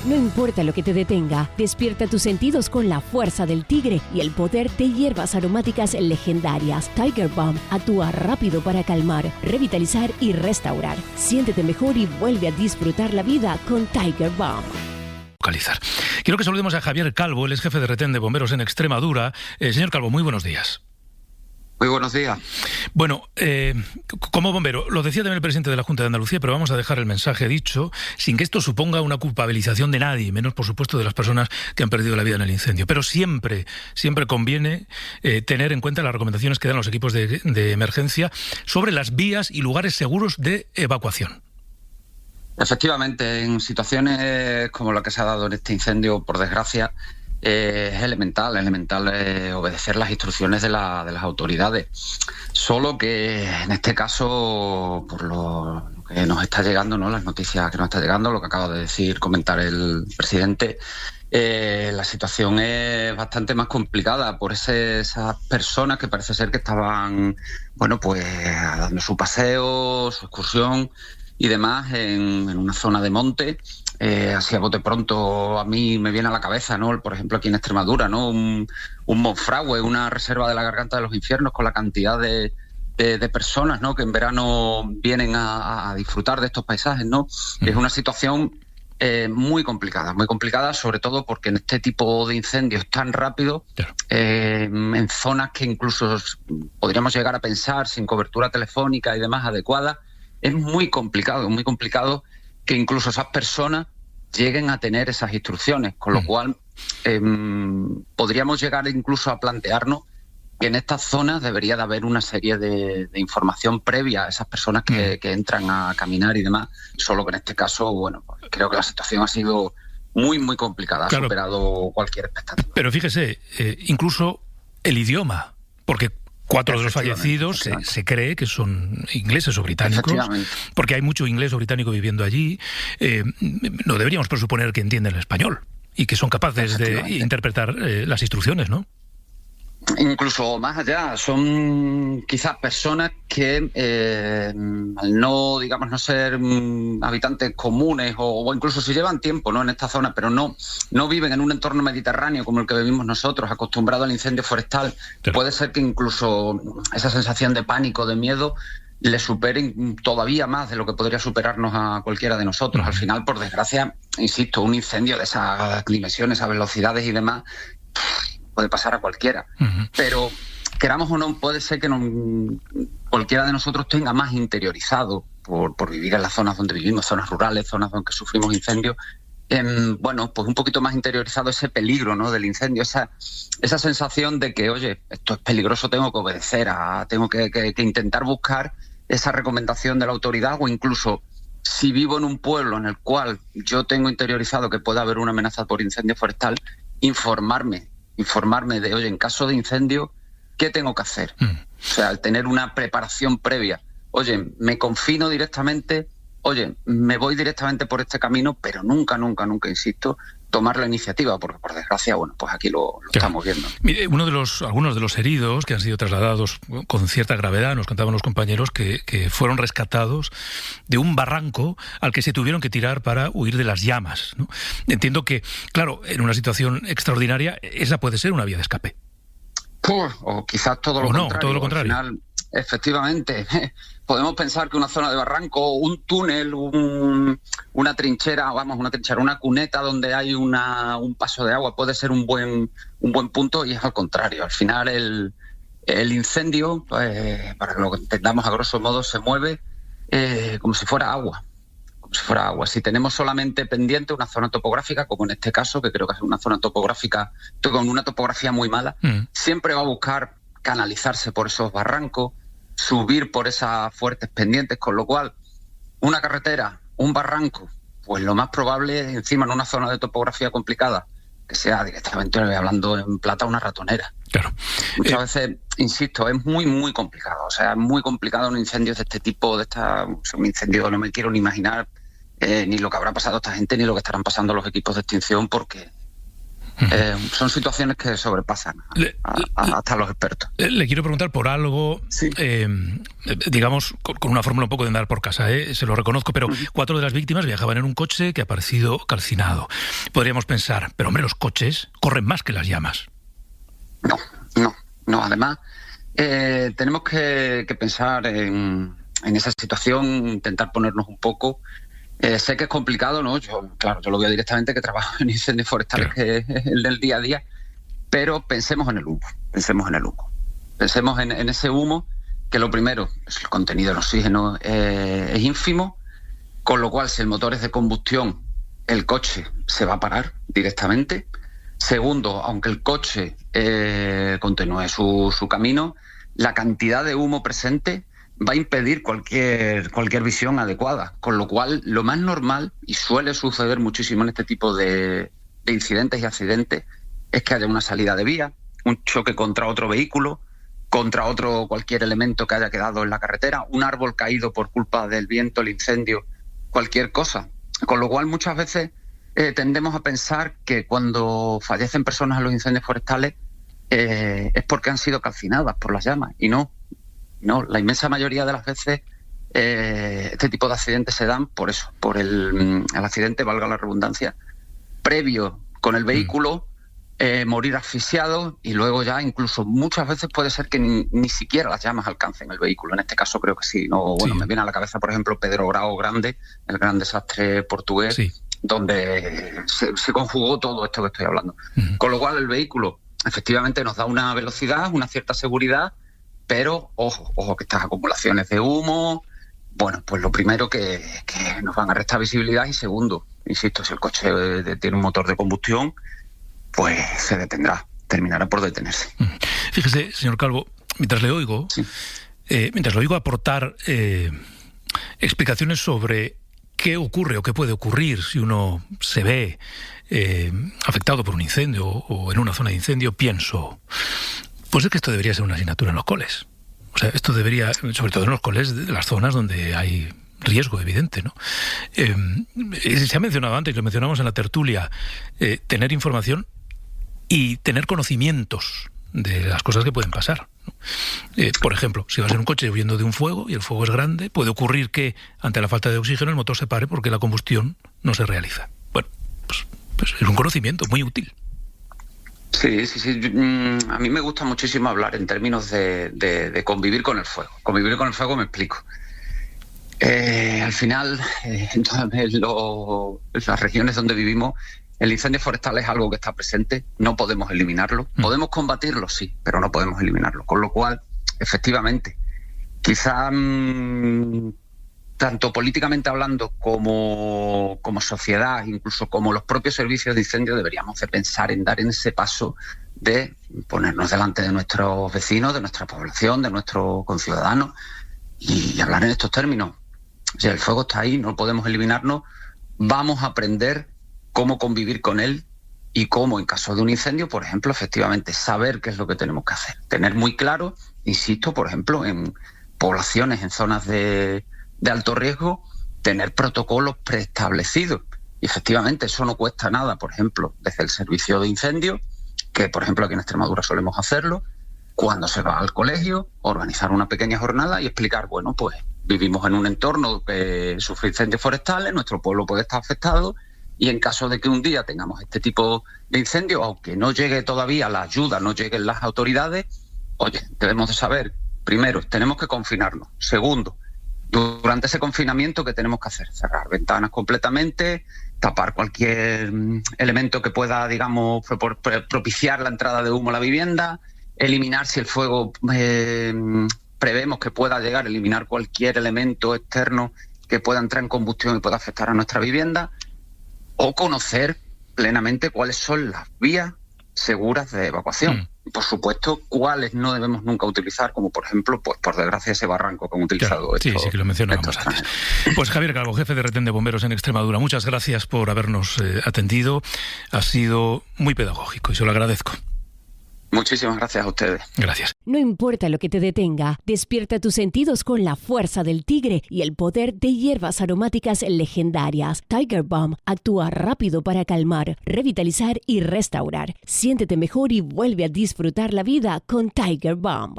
No importa lo que te detenga, despierta tus sentidos con la fuerza del tigre y el poder de hierbas aromáticas legendarias. Tiger Balm actúa rápido para calmar, revitalizar y restaurar. Siéntete mejor y vuelve a disfrutar la vida con Tiger Balm. Quiero que saludemos a Javier Calvo, él es jefe de retén de bomberos en Extremadura. Señor Calvo, muy buenos días. Muy buenos días. Bueno, como bombero, lo decía también el presidente de la Junta de Andalucía, pero vamos a dejar el mensaje dicho, sin que esto suponga una culpabilización de nadie, menos por supuesto de las personas que han perdido la vida en el incendio. Pero siempre conviene tener en cuenta las recomendaciones que dan los equipos de emergencia sobre las vías y lugares seguros de evacuación. Efectivamente, en situaciones como la que se ha dado en este incendio, por desgracia, es elemental obedecer las instrucciones de las autoridades. Solo que en este caso, por lo que nos está llegando, ¿no?, las noticias que nos está llegando, lo que acaba de comentar el presidente, la situación es bastante más complicada por esas personas que parece ser que estaban, dando su paseo, su excursión y demás en una zona de monte. Así a bote pronto a mí me viene a la cabeza, ¿no?, por ejemplo aquí en Extremadura, ¿no?, un Monfragüe, una reserva de la Garganta de los Infiernos, con la cantidad de personas, ¿no?, que en verano vienen a disfrutar de estos paisajes, ¿no? Es una situación muy complicada, sobre todo porque en este tipo de incendios tan rápidos, en zonas que incluso podríamos llegar a pensar sin cobertura telefónica y demás adecuada, es muy complicado que incluso esas personas lleguen a tener esas instrucciones, con lo cual podríamos llegar incluso a plantearnos que en estas zonas debería de haber una serie de información previa a esas personas que entran a caminar y demás, solo que en este caso, pues creo que la situación ha sido muy, muy complicada, ha superado cualquier expectativa. Pero fíjese, incluso el idioma, porque 4 de los fallecidos se cree que son ingleses o británicos, porque hay mucho inglés o británico viviendo allí. No deberíamos presuponer que entienden el español y que son capaces de interpretar las instrucciones, ¿no? Incluso más allá, son quizás personas que al no ser habitantes comunes o incluso si llevan tiempo, ¿no?, en esta zona, pero no viven en un entorno mediterráneo como el que vivimos nosotros, acostumbrados al incendio forestal, puede ser que incluso esa sensación de pánico, de miedo, le superen todavía más de lo que podría superarnos a cualquiera de nosotros. Al final, por desgracia, insisto, un incendio de esas dimensiones, esas velocidades y demás, puede pasar a cualquiera, pero queramos o no, puede ser que cualquiera de nosotros tenga más interiorizado por vivir en las zonas donde vivimos, zonas rurales, zonas donde sufrimos incendios, pues un poquito más interiorizado ese peligro, ¿no?, del incendio, esa sensación de que, oye, esto es peligroso, tengo que obedecer, tengo que intentar buscar esa recomendación de la autoridad, o incluso si vivo en un pueblo en el cual yo tengo interiorizado que puede haber una amenaza por incendio forestal, informarme de, oye, en caso de incendio, ¿qué tengo que hacer? O sea, al tener una preparación previa, oye, me confino directamente, oye, me voy directamente por este camino, pero nunca, insisto, tomar la iniciativa, porque por desgracia, pues aquí lo estamos viendo. Mire, algunos de los heridos que han sido trasladados con cierta gravedad, nos contaban los compañeros que fueron rescatados de un barranco al que se tuvieron que tirar para huir de las llamas, ¿no? Entiendo que, claro, en una situación extraordinaria, esa puede ser una vía de escape. O quizás todo lo contrario. Todo lo contrario. Al final, efectivamente, podemos pensar que una zona de barranco, un túnel, una trinchera, una cuneta donde hay un paso de agua puede ser un buen punto, y es al contrario. Al final el incendio, para que lo entendamos a grosso modo, se mueve como si fuera agua. Si tenemos solamente pendiente una zona topográfica, como en este caso, que creo que es una zona topográfica con una topografía muy mala, siempre va a buscar canalizarse por esos barrancos, subir por esas fuertes pendientes, con lo cual una carretera, un barranco, pues lo más probable es, encima en una zona de topografía complicada, que sea directamente, hablando en plata, una ratonera. Claro. Muchas veces, insisto, es muy, muy complicado. O sea, es muy complicado un incendio de este tipo, un incendio, no me quiero ni imaginar ni lo que habrá pasado a esta gente, ni lo que estarán pasando los equipos de extinción, porque Son situaciones que sobrepasan hasta los expertos. Le quiero preguntar por algo, sí. Digamos, con una fórmula un poco de andar por casa, se lo reconozco, pero 4 de las víctimas viajaban en un coche que ha aparecido calcinado. Podríamos pensar, pero hombre, los coches corren más que las llamas. No. Además, tenemos que pensar en esa situación, intentar ponernos un poco. Sé que es complicado, ¿no? Yo lo veo directamente, que trabajo en incendios forestales, que es el del día a día, pero pensemos en el humo. Pensemos en ese humo, que lo primero, el contenido del oxígeno es ínfimo, con lo cual si el motor es de combustión, el coche se va a parar directamente. Segundo, aunque el coche continúe su camino, la cantidad de humo presente va a impedir cualquier visión adecuada, con lo cual lo más normal, y suele suceder muchísimo en este tipo de incidentes y accidentes, es que haya una salida de vía, un choque contra otro vehículo, contra cualquier elemento que haya quedado en la carretera, un árbol caído por culpa del viento, el incendio, cualquier cosa. Con lo cual muchas veces tendemos a pensar que cuando fallecen personas en los incendios forestales es porque han sido calcinadas por las llamas, y no, la inmensa mayoría de las veces este tipo de accidentes se dan por eso, por el accidente, valga la redundancia, previo con el vehículo, morir asfixiado, y luego ya incluso muchas veces puede ser que ni siquiera las llamas alcancen el vehículo. En este caso creo que sí. Me viene a la cabeza, por ejemplo, Pedro Grau Grande, el gran desastre portugués, donde se conjugó todo esto que estoy hablando. Con lo cual el vehículo efectivamente nos da una velocidad, una cierta seguridad, pero ojo que estas acumulaciones de humo, bueno, pues lo primero que nos van a restar visibilidad, y segundo, insisto, si el coche tiene un motor de combustión, pues se detendrá, terminará por detenerse. Fíjese, señor Calvo, mientras le oigo, aportar explicaciones sobre qué ocurre o qué puede ocurrir si uno se ve afectado por un incendio o en una zona de incendio, pienso, pues es que esto debería ser una asignatura en los coles. O sea, esto debería, sobre todo en los coles de las zonas donde hay riesgo evidente, ¿no? Se ha mencionado antes, lo mencionamos en la tertulia, tener información y tener conocimientos de las cosas que pueden pasar, ¿no? Por ejemplo, si vas en un coche huyendo de un fuego y el fuego es grande, puede ocurrir que ante la falta de oxígeno el motor se pare porque la combustión no se realiza. Bueno, pues es un conocimiento muy útil. Sí. A mí me gusta muchísimo hablar en términos de convivir con el fuego. Convivir con el fuego, me explico. Al final, en las regiones donde vivimos, el incendio forestal es algo que está presente, no podemos eliminarlo. Podemos combatirlo, sí, pero no podemos eliminarlo. Con lo cual, efectivamente, quizá tanto políticamente hablando como sociedad, incluso como los propios servicios de incendio, deberíamos de pensar en dar en ese paso de ponernos delante de nuestros vecinos, de nuestra población, de nuestros conciudadanos, y hablar en estos términos. Si el fuego está ahí, no podemos eliminarnos, vamos a aprender cómo convivir con él y cómo, en caso de un incendio, por ejemplo, efectivamente saber qué es lo que tenemos que hacer. Tener muy claro, insisto, por ejemplo, en poblaciones, en zonas de alto riesgo, tener protocolos preestablecidos. Y efectivamente eso no cuesta nada, por ejemplo, desde el servicio de incendio, que por ejemplo aquí en Extremadura solemos hacerlo, cuando se va al colegio, organizar una pequeña jornada y explicar, bueno, pues vivimos en un entorno que sufre incendios forestales, nuestro pueblo puede estar afectado, y en caso de que un día tengamos este tipo de incendio, aunque no llegue todavía la ayuda, no lleguen las autoridades, oye, debemos de saber, primero, tenemos que confinarnos. Segundo, durante ese confinamiento, ¿qué tenemos que hacer? Cerrar ventanas completamente, tapar cualquier elemento que pueda, digamos, propiciar la entrada de humo a la vivienda, eliminar, si el fuego prevemos que pueda llegar, eliminar cualquier elemento externo que pueda entrar en combustión y pueda afectar a nuestra vivienda, o conocer plenamente cuáles son las vías seguras de evacuación. Por supuesto, cuáles no debemos nunca utilizar, como por ejemplo, pues por desgracia, ese barranco que hemos utilizado. Claro, sí, que lo mencionábamos antes. Pues Javier Calvo, jefe de retén de bomberos en Extremadura, muchas gracias por habernos atendido. Ha sido muy pedagógico y se lo agradezco. Muchísimas gracias a ustedes. Gracias. No importa lo que te detenga, despierta tus sentidos con la fuerza del tigre y el poder de hierbas aromáticas legendarias. Tiger Balm actúa rápido para calmar, revitalizar y restaurar. Siéntete mejor y vuelve a disfrutar la vida con Tiger Balm.